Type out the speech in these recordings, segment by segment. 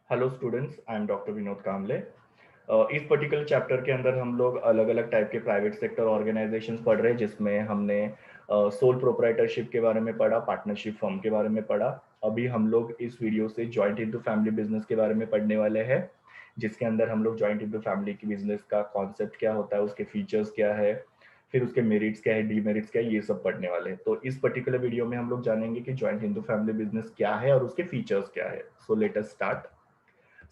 Hello students, I am doctor Vinod Kamle. इस particular chapter के अंदर हम लोग अलग अलग टाइप के प्राइवेट सेक्टर ऑर्गेनाइजेशंस पढ़ रहे हैं, जिसमें हमने सोल प्रोप्राइटरशिप के बारे में पढ़ा, पार्टनरशिप फर्म के बारे में पढ़ा। अभी हम लोग इस वीडियो से जॉइंट इनटू फैमिली बिजनेस के बारे में पढ़ने वाले हैं, जिसके अंदर हम लोग जॉइंट इनटू फैमिली की बिजनेस का कॉन्सेप्ट क्या होता है, उसके फीचर्स क्या है, फिर उसके मेरिट्स क्या है, डीमेरिट्स क्या है, ये सब पढ़ने वाले हैं। तो इस पर्टिकुलर वीडियो में हम लोग जानेंगे कि जॉइंट इनटू फैमिली बिजनेस क्या है और उसके फीचर्स क्या है। So let us start.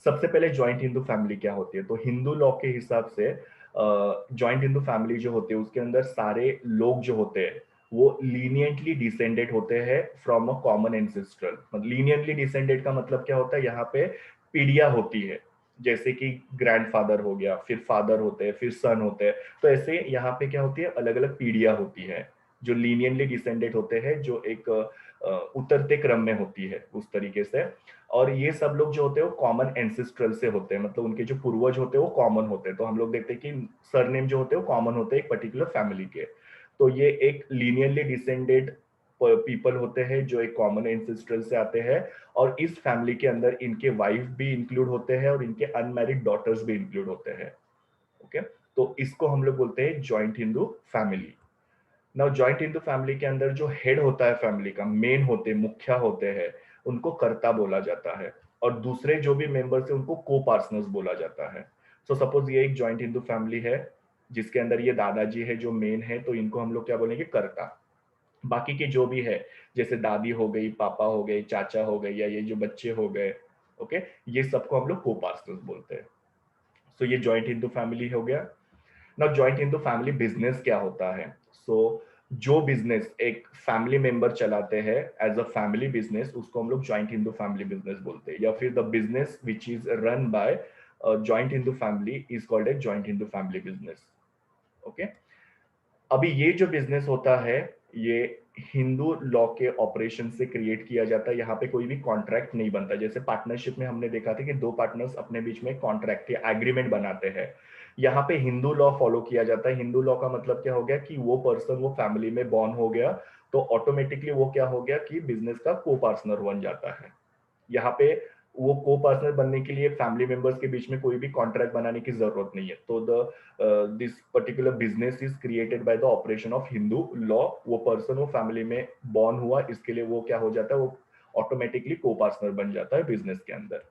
सबसे पहले जॉइंट हिंदू फैमिली क्या होती है, तो हिंदू लॉ के हिसाब से जॉइंट हिंदू फैमिली जो होती है उसके अंदर सारे लोग जो होते हैं वो लीनियंटली डिसेंडेड होते हैं फ्रॉम अ कॉमन एंसेस्ट्रल। मतलब लीनियंटली डिसेंडेड का मतलब क्या होता है, यहाँ पे पीढ़ियां होती है, जैसे कि ग्रैंडफादर हो गया, फिर फादर होते हैं, फिर सन होते हैं। तो ऐसे यहाँ पे क्या होती है, अलग अलग पीढ़ियां होती है जो लीनियंटली डिसेंडेड होते हैं, जो एक उतरते क्रम में होती है उस तरीके से। और ये सब लोग जो होते हैं वो कॉमन एंसेस्ट्रल से होते हैं, मतलब उनके जो पूर्वज होते हैं वो कॉमन होते हैं। तो हम लोग देखते हैं कि सरनेम जो होते हैं वो कॉमन होते हैं एक पर्टिकुलर फैमिली के। तो ये एक लीनियरली डिसेंडेड पीपल होते हैं जो एक कॉमन एंसेस्ट्रल से आते हैं। और इस फैमिली के अंदर इनके वाइफ भी इंक्लूड होते हैं और इनके अनमैरिड डॉटर्स भी इंक्लूड होते हैं। ओके, तो इसको हम लोग बोलते हैं joint Hindu family. Now joint Hindu family के अंदर जो हेड होता है फैमिली का, मेन होते मुखिया होते हैं, उनको कर्ता बोला जाता है। और दूसरे जो भी मेंबर्स है उनको को पार्टनर्स बोला जाता है। सो सपोज ये एक जॉइंट हिंदू फैमिली है जिसके अंदर ये दादाजी है जो मेन है, तो इनको हम लोग क्या बोलेंगे, कर्ता। बाकी के जो भी है, जैसे दादी हो गई, पापा हो गए, चाचा हो गए, या ये जो बच्चे हो गए, ओके, ये सबको हम लोग को पार्टनर्स बोलते हैं। सो ये जॉइंट हिंदू फैमिली हो गया। Now joint Hindu family business क्या होता है। सो जो बिजनेस एक फैमिली मेंबर चलाते हैं एज अ फैमिली बिजनेस, उसको हम लोग जॉइंट हिंदू फैमिली बिजनेस बोलते हैं। या फिर the business which is run by joint Hindu family is called a joint Hindu family business. Okay, अभी ये जो बिजनेस होता है ये हिंदू लॉ के ऑपरेशन से क्रिएट किया जाता है। यहाँ पे कोई भी कॉन्ट्रैक्ट नहीं बनता। जैसे पार्टनरशिप में हमने देखा था कि दो पार्टनर्स अपने बीच में कॉन्ट्रैक्ट या एग्रीमेंट बनाते हैं, यहाँ पे हिंदू लॉ फॉलो किया जाता है। हिंदू लॉ का मतलब क्या हो गया कि वो पर्सन वो फैमिली में बॉर्न हो गया, तो ऑटोमेटिकली वो क्या हो गया कि बिजनेस का को पार्टनर बन जाता है। यहाँ पे वो को पार्टनर बनने के लिए फैमिली मेंबर्स के बीच में कोई भी कॉन्ट्रैक्ट बनाने की जरूरत नहीं है। तो this particular business is created by the operation of Hindu law. वो पर्सन वो फैमिली में बॉर्न हुआ, इसके लिए वो क्या हो जाता है, वो ऑटोमेटिकली को पार्टनर बन जाता है बिजनेस के अंदर।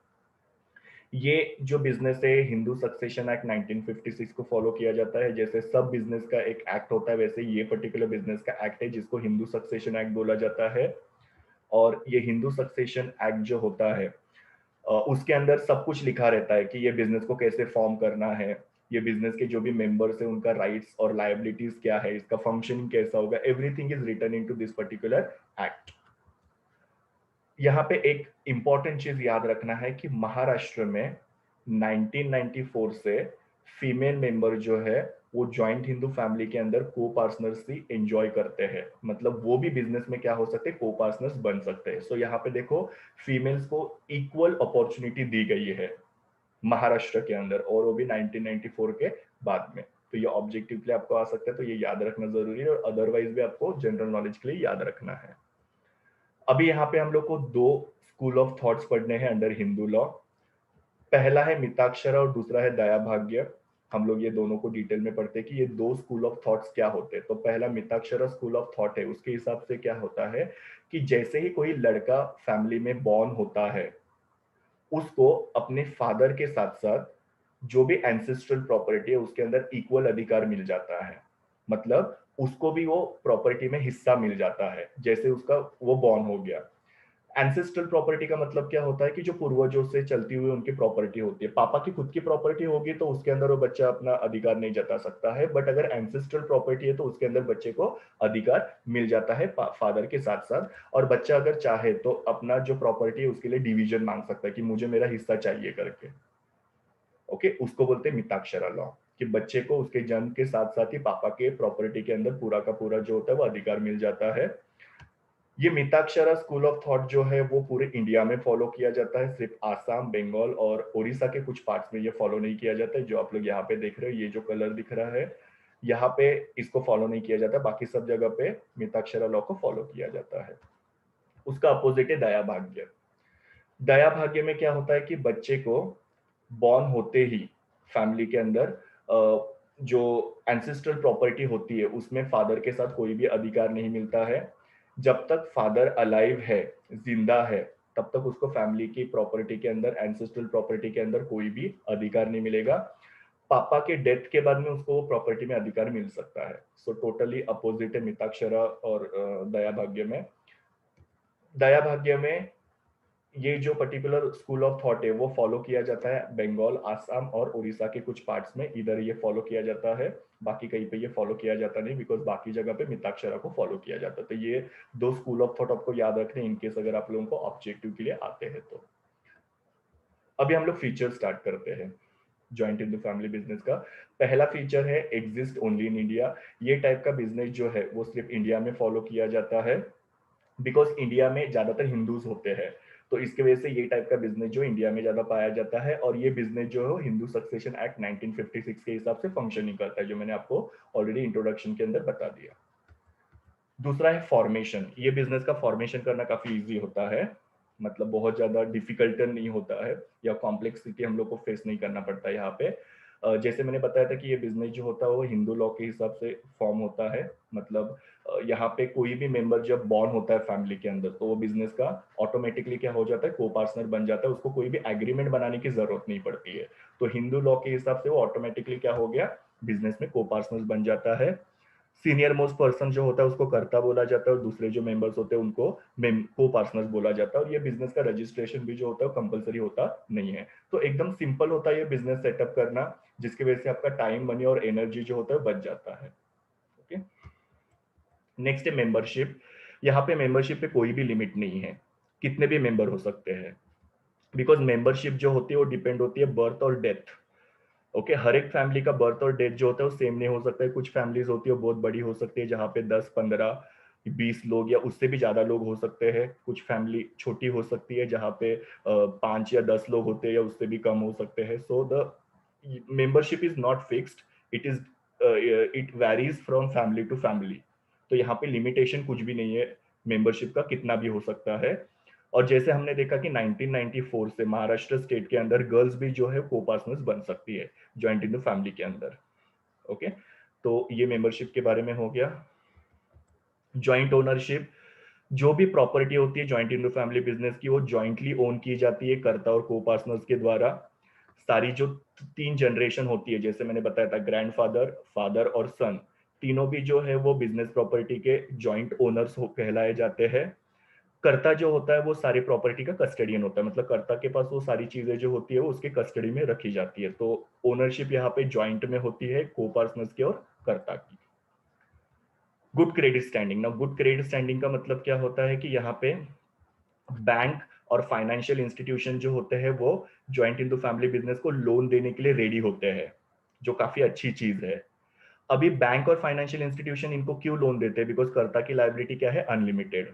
ये जो बिजनेस है हिंदू सक्सेशन एक्ट 1956 को फॉलो किया जाता है। जैसे सब बिजनेस का एक एक्ट होता है, वैसे ये पर्टिकुलर बिजनेस का एक्ट है जिसको हिंदू सक्सेशन एक्ट बोला जाता है। और ये हिंदू सक्सेशन एक्ट जो होता है उसके अंदर सब कुछ लिखा रहता है कि ये बिजनेस को कैसे फॉर्म करना है, ये बिजनेस के जो भी मेंबर्स है उनका राइट्स और लायबिलिटीज क्या है, इसका फंक्शनिंग कैसा होगा, everything is written into this particular act. यहाँ पे एक इंपॉर्टेंट चीज याद रखना है कि महाराष्ट्र में 1994 से फीमेल मेंबर जो है वो जॉइंट हिंदू फैमिली के अंदर को पार्टनर्स ही एंजॉय करते हैं। मतलब वो भी बिजनेस में क्या हो सकते हैं, को पार्टनर्स बन सकते हैं। सो यहाँ पे देखो, फीमेल्स को इक्वल अपॉर्चुनिटी दी गई है महाराष्ट्र के अंदर, और वो भी 1994 के बाद में। तो ये ऑब्जेक्टिव के लिए आपको आ सकता है, तो ये याद रखना जरूरी है, और अदरवाइज भी आपको जनरल नॉलेज के लिए याद रखना है। अभी यहाँ पे हम लोग को दो स्कूल ऑफ थॉट्स पढ़ने हैं अंडर हिंदू लॉ। पहला है मिताक्षरा और दूसरा है दया भाग्य। हम लोग ये दोनों को डिटेल में पढ़ते हैं कि ये दो स्कूल ऑफ थॉट्स क्या होते हैं। तो पहला मिताक्षरा स्कूल ऑफ थॉट है, उसके हिसाब से क्या होता है कि जैसे ही कोई लड़का फैमिली में बॉर्न होता है, उसको अपने फादर के साथ साथ जो भी एंसेस्ट्रल प्रॉपर्टी है उसके अंदर इक्वल अधिकार मिल जाता है। मतलब उसको भी वो प्रॉपर्टी में हिस्सा मिल जाता है जैसे उसका वो बॉर्न हो गया। एंसेस्ट्रल प्रॉपर्टी का मतलब क्या होता है कि जो पूर्वजों से चलती हुई उनकी प्रॉपर्टी होती है। पापा की खुद की प्रॉपर्टी होगी तो उसके अंदर वो बच्चा अपना अधिकार नहीं जता सकता है, बट अगर एंसेस्ट्रल प्रॉपर्टी है तो उसके अंदर बच्चे को अधिकार मिल जाता है फादर के साथ साथ। और बच्चा अगर चाहे तो अपना जो प्रॉपर्टी है उसके लिए डिवीजन मांग सकता है कि मुझे मेरा हिस्सा चाहिए करके। ओके, उसको बोलते हैं मिताक्षरा लॉ, कि बच्चे को उसके जन्म के साथ साथ ही पापा के प्रॉपर्टी के अंदर पूरा का पूरा जो होता है वो अधिकार मिल जाता है। ये मिताक्षरा स्कूल ऑफ थॉट जो है वो पूरे इंडिया में फॉलो किया जाता है। सिर्फ आसाम, बंगाल और उड़ीसा के कुछ पार्ट्स में ये फॉलो नहीं किया जाता है। जो आप लोग यहाँ पे देख रहे हो, ये जो कलर दिख रहा है, यहाँ पे इसको फॉलो नहीं किया जाता। बाकी सब जगह पे मिताक्षरा लॉ को फॉलो किया जाता है। उसका अपोजिट है दया भाग्य। दया भाग्य में क्या होता है कि बच्चे को बॉर्न होते ही फैमिली के अंदर जो एंसेस्ट्रल प्रॉपर्टी होती है उसमें फादर के साथ कोई भी अधिकार नहीं मिलता है। जब तक फादर अलाइव है, जिंदा है, तब तक उसको फैमिली की प्रॉपर्टी के अंदर, एंसेस्ट्रल प्रॉपर्टी के अंदर कोई भी अधिकार नहीं मिलेगा। पापा के डेथ के बाद में उसको प्रॉपर्टी में अधिकार मिल सकता है। सो टोटली अपोजिट है मिताक्षरा और दया भाग्य में। दया भाग्य में ये जो पर्टिकुलर स्कूल ऑफ थॉट है वो फॉलो किया जाता है बंगाल, आसाम और उड़ीसा के कुछ पार्ट्स में, इधर ये फॉलो किया जाता है, बाकी कहीं पे ये फॉलो किया जाता नहीं, बिकॉज बाकी जगह पे मिताक्षरा को फॉलो किया जाता है। तो ये दो स्कूल ऑफ थॉट आपको याद रखने इनकेस अगर आप लोगों को ऑब्जेक्टिव के लिए आते हैं तो। अभी हम लोग फीचर स्टार्ट करते हैं joint in the family business का। पहला फीचर है एग्जिस्ट ओनली इन इंडिया। ये टाइप का बिजनेस जो है वो सिर्फ इंडिया में फॉलो किया जाता है, बिकॉज इंडिया में ज्यादातर हिंदूज होते हैं। तो इसके वजह से ये टाइप का बिजनेस जो इंडिया में ज्यादा पाया जाता है, और ये बिजनेस जो है हिंदू सक्सेशन एक्ट 1956 के हिसाब से फंक्शनिंग करता है, जो मैंने आपको ऑलरेडी इंट्रोडक्शन के अंदर बता दिया। दूसरा है फॉर्मेशन। ये बिजनेस का फॉर्मेशन करना काफी इजी होता है, मतलब बहुत ज्यादा डिफिकल्ट नहीं होता है या कॉम्प्लेक्सिटी हम लोग को फेस नहीं करना पड़ता है यहाँ पे। जैसे मैंने बताया था कि ये बिजनेस जो होता है वो हिंदू लॉ के हिसाब से फॉर्म होता है। मतलब यहाँ पे कोई भी मेंबर जब बॉर्न होता है फैमिली के अंदर, तो वो बिजनेस का ऑटोमेटिकली क्या हो जाता है, को पार्टनर बन जाता है, उसको कोई भी एग्रीमेंट बनाने की जरूरत नहीं पड़ती है। तो हिंदू लॉ के हिसाब से वो ऑटोमेटिकली क्या हो गया, बिजनेस में को पार्टनर बन जाता है। सीनियर मोस्ट पर्सन जो होता है उसको कर्ता बोला जाता है, और दूसरे जो मेंबर्स होते हैं उनको को पार्टनर्स बोला जाता है। और ये बिजनेस का रजिस्ट्रेशन भी जो होता है कंपलसरी होता नहीं है। तो एकदम सिंपल होता है ये बिजनेस सेटअप करना, जिसकी वजह से आपका टाइम, मनी और एनर्जी जो होता है बच जाता है। ओके, नेक्स्ट है मेंबरशिप। यहाँ पे मेंबरशिप पे कोई भी लिमिट नहीं है, कितने भी मेंबर हो सकते हैं, बिकॉज मेंबरशिप जो होती है वो डिपेंड होती है बर्थ और डेथ। ओके, हर एक फैमिली का बर्थ और डेथ जो होता है वो सेम नहीं हो सकता है। कुछ फैमिलीज होती है बहुत बड़ी हो सकती है, जहाँ पे 10, 15, 20 लोग या उससे भी ज्यादा लोग हो सकते हैं। कुछ फैमिली छोटी हो सकती है जहाँ पे 5 या 10 लोग होते हैं या उससे भी कम हो सकते हैं। So the membership is not fixed, it is it varies from family to family. तो यहाँ पे लिमिटेशन कुछ भी नहीं है, मेंबरशिप का कितना भी हो सकता है। और जैसे हमने देखा कि 1994 से महाराष्ट्र स्टेट के अंदर गर्ल्स भी जो है को पार्टनर्स बन सकती है जॉइंट इन द फैमिली के अंदर। ओके, तो ये मेंबरशिप के बारे में हो गया। जॉइंट ओनरशिप, जो भी प्रॉपर्टी होती है joint in the family business की, वो जॉइंटली ओन की जाती है कर्ता और को पार्टनर्स के द्वारा। सारी जो 3 जनरेशन होती है, जैसे मैंने बताया था, ग्रैंडफादर, फादर और सन, तीनों भी जो है वो बिजनेस प्रॉपर्टी के जॉइंट ओनर्स कहलाए जाते हैं। कर्ता जो होता है वो सारी प्रॉपर्टी का कस्टडियन होता है, मतलब कर्ता के पास वो सारी चीजें जो होती है वो उसके कस्टडी में रखी जाती है। तो ओनरशिप यहाँ पे जॉइंट में होती है को पार्टनर्स की और कर्ता की। Good credit standing. ना, गुड क्रेडिट स्टैंडिंग का मतलब क्या होता है कि यहाँ पे बैंक और फाइनेंशियल इंस्टीट्यूशन जो होते हैं वो ज्वाइंट इन फैमिली बिजनेस को लोन देने के लिए रेडी होते हैं, जो काफी अच्छी चीज है। अभी बैंक और फाइनेंशियल इंस्टीट्यूशन इनको क्यों लोन देते हैं, बिकॉज कर्ता की लायबिलिटी क्या है, अनलिमिटेड।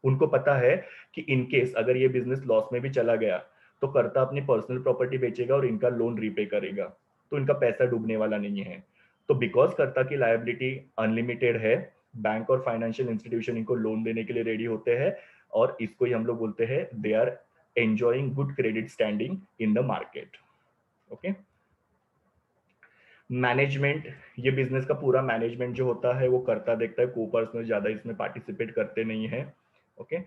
उनको पता है कि इनकेस अगर ये बिजनेस लॉस में भी चला गया तो कर्ता अपनी पर्सनल प्रॉपर्टी बेचेगा और इनका लोन रीपे करेगा, तो इनका पैसा डूबने वाला नहीं है। तो बिकॉज कर्ता की लायबिलिटी अनलिमिटेड है, बैंक और फाइनेंशियल इंस्टीट्यूशन इनको लोन देने के लिए रेडी होते हैं, और इसको ही हम लोग बोलते हैं they are enjoying good credit standing in the market. Okay, management. ये बिजनेस का पूरा मैनेजमेंट जो होता है वो करता देखता है, को पर्सनल ज्यादा इसमें पार्टिसिपेट करते नहीं है। ओके,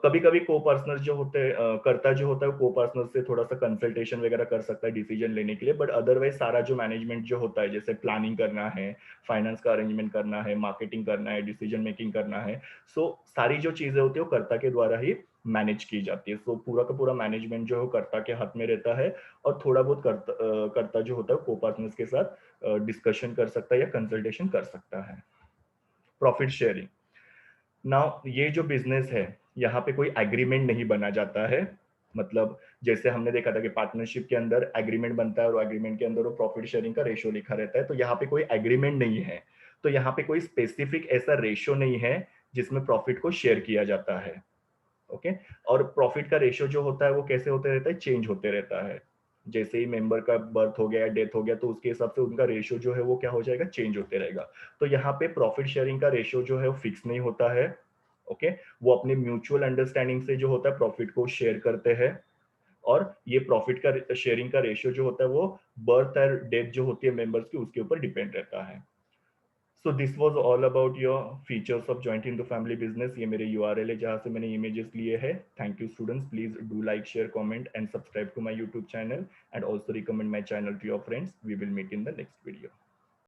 कभी कभी को पर्सनल जो होते हैं, करता जो होता है को पर्सनल से थोड़ा सा कंसल्टेशन वगैरह कर सकता है डिसीजन लेने के लिए, बट अदरवाइज सारा जो मैनेजमेंट जो होता है, जैसे प्लानिंग करना है, फाइनेंस का अरेंजमेंट करना है, मार्केटिंग करना है, डिसीजन मेकिंग करना है, सो सारी जो चीजें होती है वो कर्ता के द्वारा ही मैनेज की जाती है। सो पूरा का पूरा मैनेजमेंट जो है कर्ता के हाथ में रहता है, और थोड़ा बहुत कर्ता जो होता है को पार्टनर्स के साथ डिस्कशन कर सकता है या कंसल्टेशन कर सकता है। Profit sharing. नाउ ये जो बिजनेस है यहाँ पे कोई एग्रीमेंट नहीं बना जाता है, मतलब जैसे हमने देखा था कि पार्टनरशिप के अंदर एग्रीमेंट बनता है और एग्रीमेंट के अंदर वो प्रॉफिट शेयरिंग का रेशियो लिखा रहता है, तो यहाँ पे कोई एग्रीमेंट नहीं है। तो यहाँ पे कोई स्पेसिफिक ऐसा रेशियो नहीं है जिसमें प्रॉफिट को शेयर किया जाता है। ओके, और प्रॉफिट का रेशियो जो होता है वो कैसे होते रहता है, चेंज होते रहता है। जैसे ही मेंबर का बर्थ हो गया या डेथ हो गया तो उसके हिसाब से उनका रेशियो जो है वो क्या हो जाएगा, चेंज होते रहेगा। तो यहाँ पे प्रॉफिट शेयरिंग का रेशियो जो है वो फिक्स नहीं होता है। ओके वो अपने म्यूचुअल अंडरस्टैंडिंग से जो होता है प्रॉफिट को शेयर करते हैं, और ये प्रॉफिट का शेयरिंग का रेशियो जो होता है वो बर्थ और डेथ जो होती है मेंबर्स की उसके ऊपर डिपेंड रहता है। So this was all about your features of joint in the family business. ये मेरे यूआरएल है जहां से मैंने इमेजेस लिए हैं। Thank you students, please do like share comment and subscribe to my YouTube channel and also recommend my channel to your friends. We will meet in the next video.